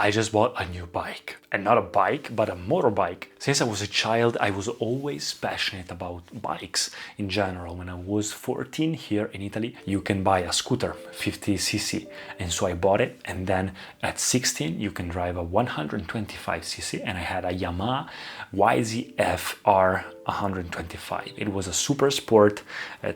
I just bought a new bike. And not a bike, but a motorbike. Since I was a child, I was always passionate about bikes in general. When I was 14 here in Italy, you can buy a scooter, 50cc. And so I bought it. And then at 16, you can drive a 125cc. And I had a Yamaha YZF-R 125. It was a super sport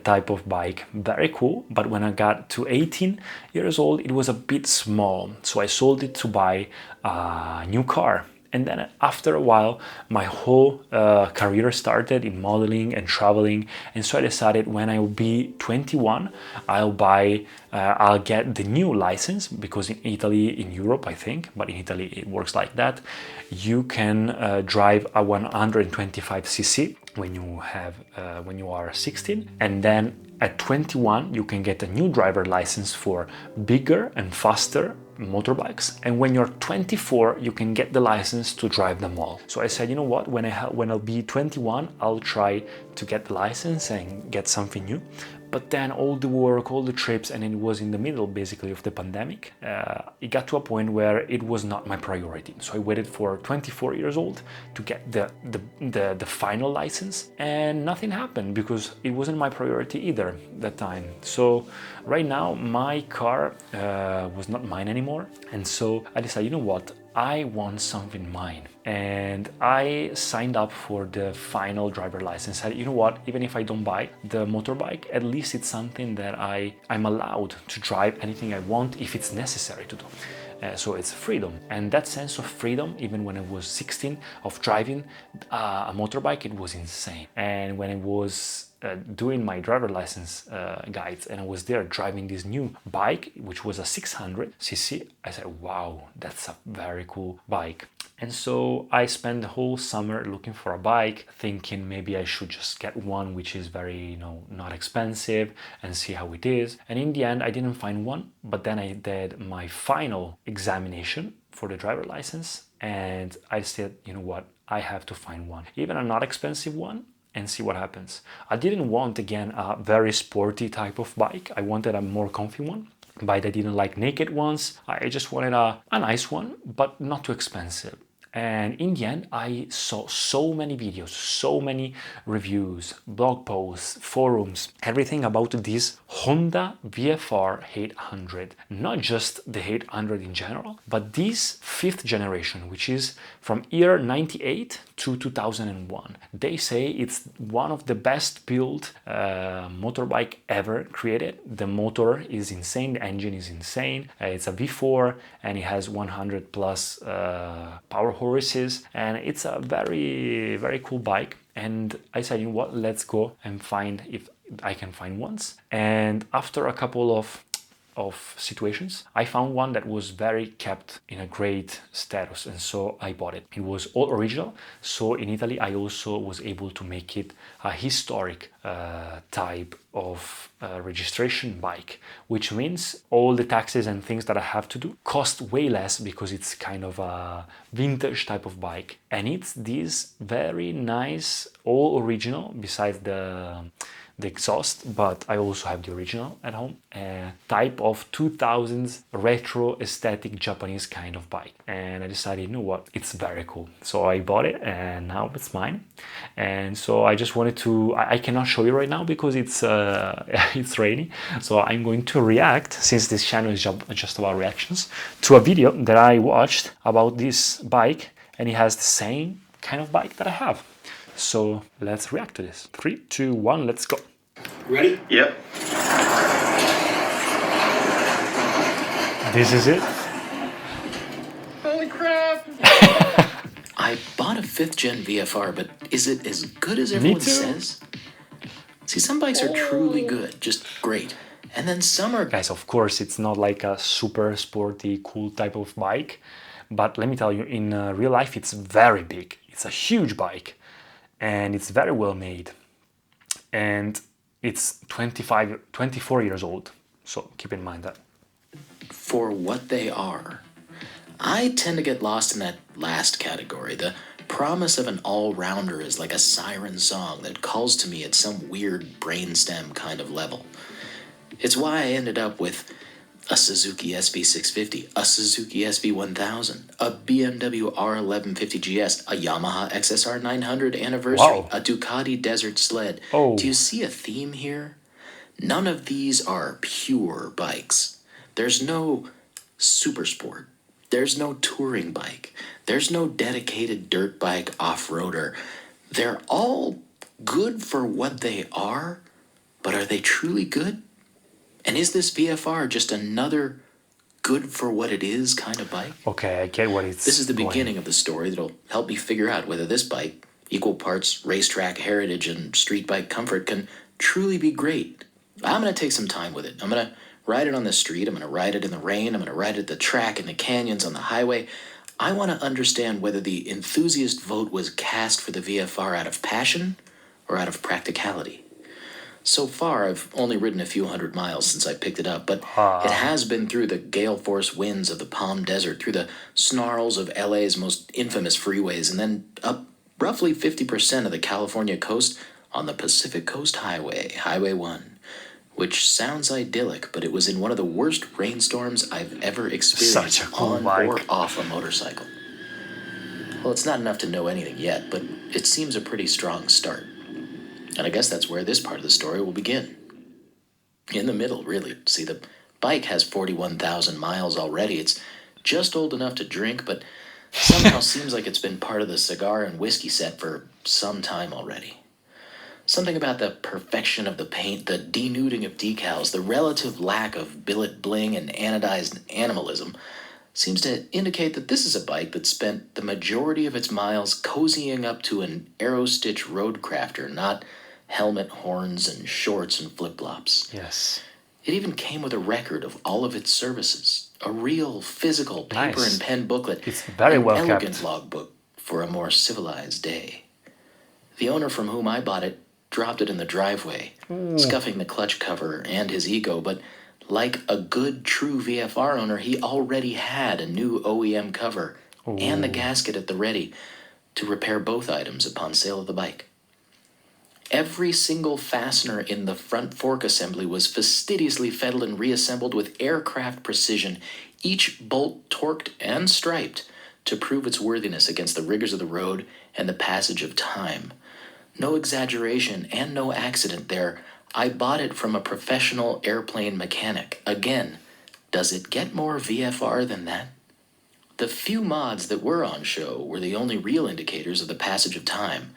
type of bike, very cool. But when I got to 18 years old, it was a bit small. So I sold it to buy a new car. And then after a while, my whole career started in modeling and traveling. And so I decided when I will be 21, I'll get the new license, because in Italy, in Europe, I think, but in Italy it works like that. You can drive a 125cc when you are 16, and then at 21 you can get a new driver license for bigger and faster motorbikes, and when you're 24 you can get the license to drive them all. So I said, you know what, when I'll be 21, I'll try to get the license and get something new. But then all the work, all the trips, and it was in the middle basically of the pandemic, it got to a point where it was not my priority. So I waited for 24 years old to get the final license, and nothing happened because it wasn't my priority either that time. So right now my car was not mine anymore, and so I decided, you know what, I want something mine, and I signed up for the final driver license. You know what, even if I don't buy the motorbike, at least it's something that I'm allowed to drive anything I want if it's necessary to do. So it's freedom, and that sense of freedom, even when I was 16, of driving a motorbike, it was insane. And when I was doing my driver license guides, and I was there driving this new bike, which was a 600cc, I said, wow, that's a very cool bike. And so I spent the whole summer looking for a bike, thinking maybe I should just get one which is very, not expensive, and see how it is. And in the end, I didn't find one, but then I did my final examination for the driver license, and I said, you know what, I have to find one, even a not expensive one, and see what happens. I didn't want, again, a very sporty type of bike. I wanted a more comfy one, but I didn't like naked ones. I just wanted a nice one, but not too expensive. And in the end, I saw so many videos, so many reviews, blog posts, forums, everything about this Honda VFR 800. Not just the 800 in general, but this 5th generation, which is from year 98 to 2001. They say it's one of the best built motorbike ever created. The motor is insane, the engine is insane. It's a V4 and it has 100 plus power horses, and it's a very, very cool bike. And I said, you know what, let's go and find if I can find ones. And after a couple of situations, I found one that was very kept in a great status, and so I bought it. It was all original, so in Italy I also was able to make it a historic type of registration bike, which means all the taxes and things that I have to do cost way less, because it's kind of a vintage type of bike, and it's this very nice all original, besides the exhaust, but I also have the original at home, type of 2000s retro aesthetic Japanese kind of bike. And I decided, you know what, it's very cool. So I bought it, and now it's mine. And so I just wanted to, I cannot show you right now because it's it's rainy. So I'm going to react, since this channel is just about reactions, to a video that I watched about this bike, and it has the same kind of bike that I have. So let's react to this. 3, 2, 1, let's go. Ready? Yep. This is it. Holy crap! I bought a 5th gen VFR, but is it as good as Me everyone too. says? See, some bikes are truly good, just great. And then some are... Guys, of course, it's not like a super sporty, cool type of bike. But let me tell you, in real life, it's very big. It's a huge bike. And it's very well made. And it's 24 years old. So keep in mind that. For what they are. I tend to get lost in that last category. The promise of an all-rounder is like a siren song that calls to me at some weird brainstem kind of level. It's why I ended up with a Suzuki SV650, a Suzuki SV1000, a BMW R1150 GS, a Yamaha XSR 900 Anniversary, Wow. a Ducati Desert Sled. Do you Oh, see a theme here? None of these are pure bikes. There's no super sport. There's no touring bike. There's no dedicated dirt bike off-roader. They're all good for what they are, but are they truly good? And is this VFR just another good for what it is kind of bike? okay, I get what This it's is the going. beginning of the story that'll help me figure out whether this bike, equal parts racetrack heritage and street bike comfort, can truly be great. I'm going to take some time with it. I'm going to ride it on the street. I'm going to ride it in the rain. I'm going to ride it at the track, in the canyons, on the highway. I want to understand whether the enthusiast vote was cast for the VFR out of passion or out of practicality. So far, I've only ridden a few hundred miles since I picked it up, but it has been through the gale force winds of the Palm Desert, through the snarls of LA's most infamous freeways, and then up roughly 50% of the California coast on the Pacific Coast Highway, Highway 1, which sounds idyllic, but it was in one of the worst rainstorms I've ever experienced Such a cool on or bike. off a motorcycle. Well, it's not enough to know anything yet, but it seems a pretty strong start. And I guess that's where this part of the story will begin. In the middle, really. See, the bike has 41,000 miles already. It's just old enough to drink, but somehow seems like it's been part of the cigar and whiskey set for some time already. Something about the perfection of the paint, the denuding of decals, the relative lack of billet bling and anodized animalism seems to indicate that this is a bike that spent the majority of its miles cozying up to an Aerostitch roadcrafter, not helmet, horns, and shorts and flip-flops. Yes. It even came with a record of all of its services, a real physical paper Nice. and pen booklet, It's very an well elegant kept. logbook for a more civilized day. The owner from whom I bought it dropped it in the driveway, scuffing the clutch cover and his ego, but like a good true VFR owner, he already had a new OEM cover and the gasket at the ready to repair both items upon sale of the bike. Every single fastener in the front fork assembly was fastidiously fettled and reassembled with aircraft precision, each bolt torqued and striped to prove its worthiness against the rigors of the road and the passage of time. No exaggeration and no accident there. I bought it from a professional airplane mechanic. Again, does it get more VFR than that? The few mods that were on show were the only real indicators of the passage of time,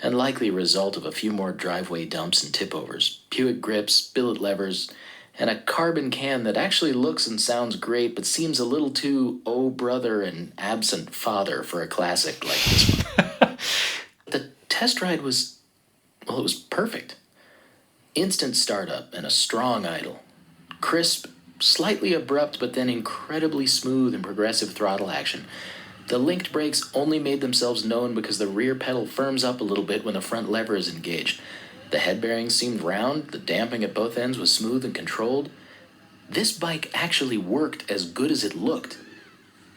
and likely a result of a few more driveway dumps and tipovers, Puick grips, billet levers, and a carbon can that actually looks and sounds great but seems a little too oh brother and absent father for a classic like this one. The test ride was, well, it was perfect. Instant startup and a strong idle. Crisp, slightly abrupt, but then incredibly smooth and progressive throttle action. The linked brakes only made themselves known because the rear pedal firms up a little bit when the front lever is engaged. The head bearings seemed round, the damping at both ends was smooth and controlled. This bike actually worked as good as it looked.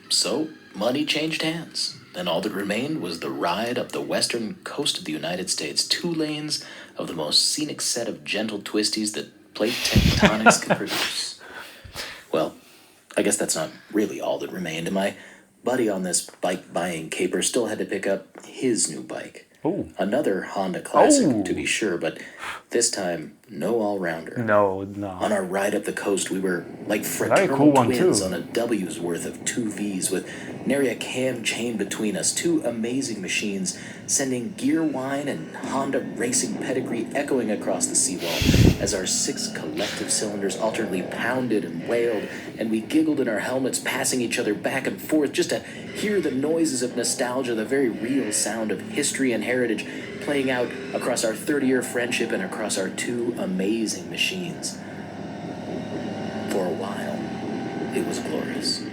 So, money changed hands, and all that remained was the ride up the western coast of the United States, 2 lanes of the most scenic set of gentle twisties that plate tectonics could produce. Well, I guess that's not really all that remained. My buddy on this bike buying caper still had to pick up his new bike. Oh. Another Honda Classic, Oh. to be sure, but this time no all-rounder. No, On no. our ride up the coast, we were like Very fraternal cool one twins too. on a W's worth of 2 V's with nary a cam chain between us. 2 amazing machines sending gear whine and Honda racing pedigree echoing across the seawall as our 6 collective cylinders alternately pounded and wailed, and we giggled in our helmets, passing each other back and forth just to hear the noises of nostalgia, the very real sound of history and heritage playing out across our 30-year friendship and across our 2 amazing machines. For a while, it was glorious.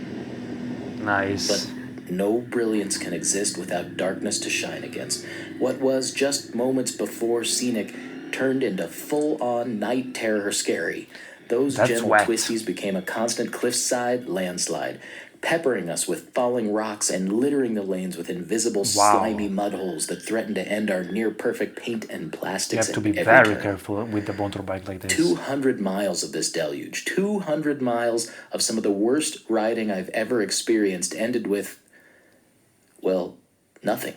Nice. But no brilliance can exist without darkness to shine against. What was just moments before scenic turned into full-on night terror scary. Those That's gentle wet. twisties became a constant cliffside landslide. peppering us with falling rocks and littering the lanes with invisible slimy mud holes that threaten to end our near-perfect paint and You plastics have to at be every very turn. careful with the motorbike like this. 200 miles of this deluge, 200 miles of some of the worst riding I've ever experienced ended with, well, nothing.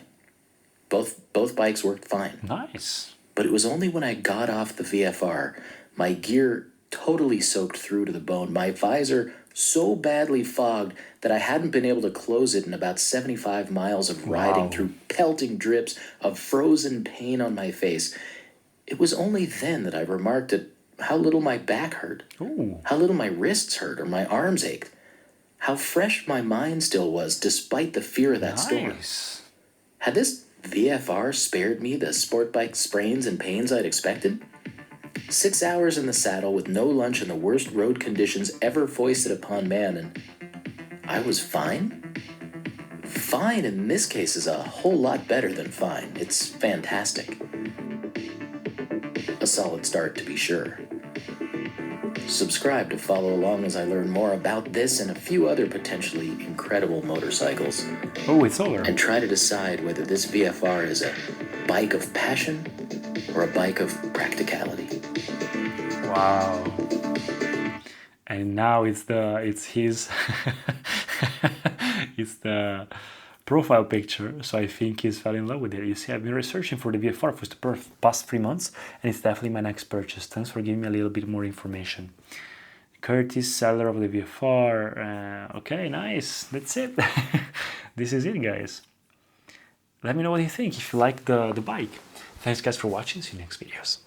Both bikes worked fine. Nice. But it was only when I got off the VFR, my gear totally soaked through to the bone, my visor so badly fogged that I hadn't been able to close it in about 75 miles of riding through pelting drips of frozen pain on my face. It was only then that I remarked at how little my back hurt, how little my wrists hurt or my arms ached, how fresh my mind still was despite the fear of that storm. Nice. Had this VFR spared me the sport bike sprains and pains I'd expected? 6 hours in the saddle with no lunch in the worst road conditions ever foisted upon man, and I was fine? Fine in this case is a whole lot better than fine. It's fantastic. A solid start, to be sure. Subscribe to follow along as I learn more about this and a few other potentially incredible motorcycles. Oh, it's over. And try to decide whether this VFR is a bike of passion or a bike of practicality. Wow. And now it's his it's the profile picture, so I think he's fell in love with it. You see, I've been researching for the VFR for the past 3 months, and it's definitely my next purchase. Thanks for giving me a little bit more information. Curtis, seller of the VFR. Okay, nice. That's it. This is it, guys. Let me know what you think if you like the bike. Thanks, guys, for watching. See you next videos.